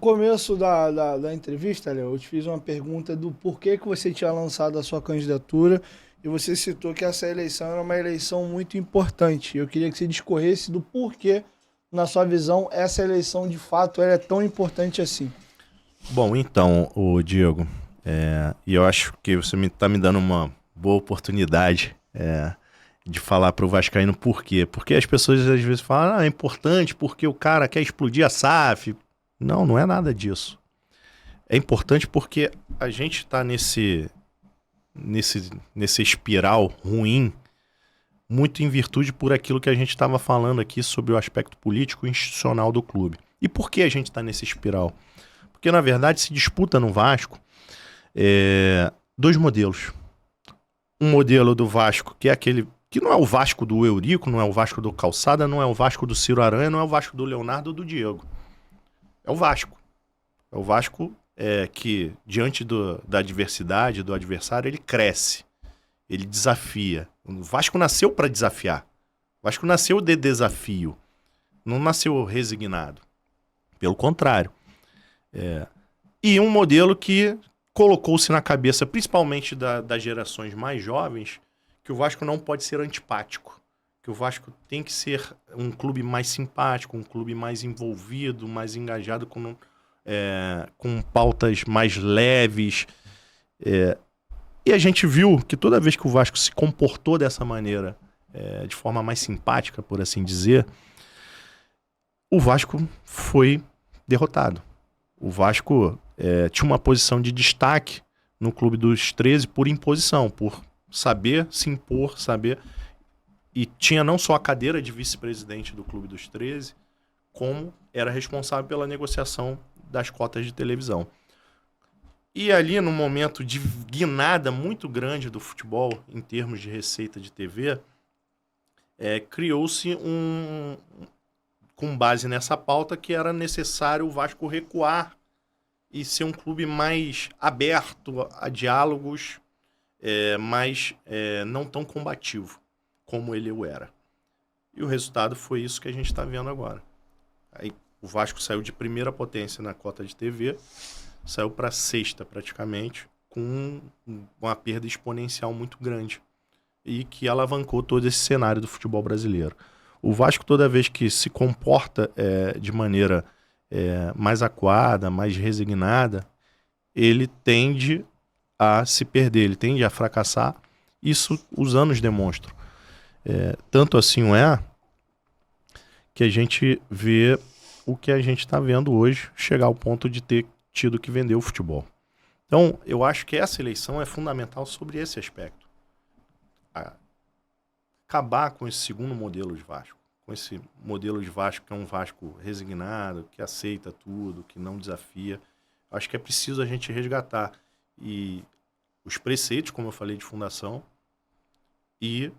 começo da entrevista, Léo, eu te fiz uma pergunta do porquê que você tinha lançado a sua candidatura e você citou que essa eleição era uma eleição muito importante. Eu queria que você discorresse do porquê, na sua visão, essa eleição de fato é tão importante assim. Bom, então, o Diego, e eu acho que você está me dando uma boa oportunidade de falar para o vascaíno por quê. Porque as pessoas às vezes falam, é importante porque o cara quer explodir a SAF. Não, não é nada disso. É importante porque a gente está nesse espiral ruim, muito em virtude por aquilo que a gente estava falando aqui sobre o aspecto político e institucional do clube. E por que a gente está nesse espiral? Porque, na verdade, se disputa no Vasco dois modelos. Um modelo do Vasco, que é aquele que não é o Vasco do Eurico, não é o Vasco do Calçada, não é o Vasco do Ciro Aranha, não é o Vasco do Leonardo ou do Diego. É o Vasco. É o Vasco que, diante da adversidade, do adversário, ele cresce. Ele desafia. O Vasco nasceu para desafiar. O Vasco nasceu de desafio. Não nasceu resignado. Pelo contrário. E um modelo que colocou-se na cabeça, principalmente das gerações mais jovens, que o Vasco não pode ser antipático. Que o Vasco tem que ser um clube mais simpático, um clube mais envolvido, mais engajado com pautas mais leves. E a gente viu que toda vez que o Vasco se comportou dessa maneira, de forma mais simpática, por assim dizer, o Vasco foi derrotado. O Vasco tinha uma posição de destaque no Clube dos 13 por imposição, por saber se impor, e tinha não só a cadeira de vice-presidente do Clube dos 13, como era responsável pela negociação das cotas de televisão. E ali, num momento de guinada muito grande do futebol, em termos de receita de TV, criou-se com base nessa pauta, que era necessário o Vasco recuar e ser um clube mais aberto a diálogos, mas não tão combativo como ele o era. E o resultado foi isso que a gente está vendo agora. Aí, o Vasco saiu de primeira potência na cota de TV, saiu para sexta praticamente, com uma perda exponencial muito grande e que alavancou todo esse cenário do futebol brasileiro. O Vasco, toda vez que se comporta de maneira mais acuada, mais resignada, ele tende a se perder, ele tende a fracassar. Isso os anos demonstram. Tanto assim que a gente vê o que a gente está vendo hoje chegar ao ponto de ter tido que vender o futebol. Então, eu acho que essa eleição é fundamental sobre esse aspecto. Acabar com esse segundo modelo de Vasco. Com esse modelo de Vasco que é um Vasco resignado, que aceita tudo, que não desafia. Acho que é preciso a gente resgatar os preceitos, como eu falei, de fundação, e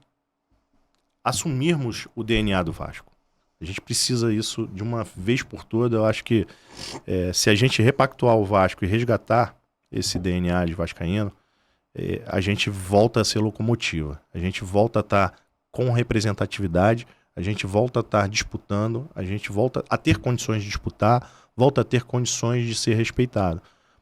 assumirmos o DNA do Vasco. A gente precisa isso de uma vez por toda. Eu acho que se a gente repactuar o Vasco e resgatar esse DNA de vascaíno, a gente volta a ser locomotiva. A gente volta a estar com representatividade, a gente volta a estar disputando, a gente volta a ter condições de disputar, volta a ter condições de ser respeitado.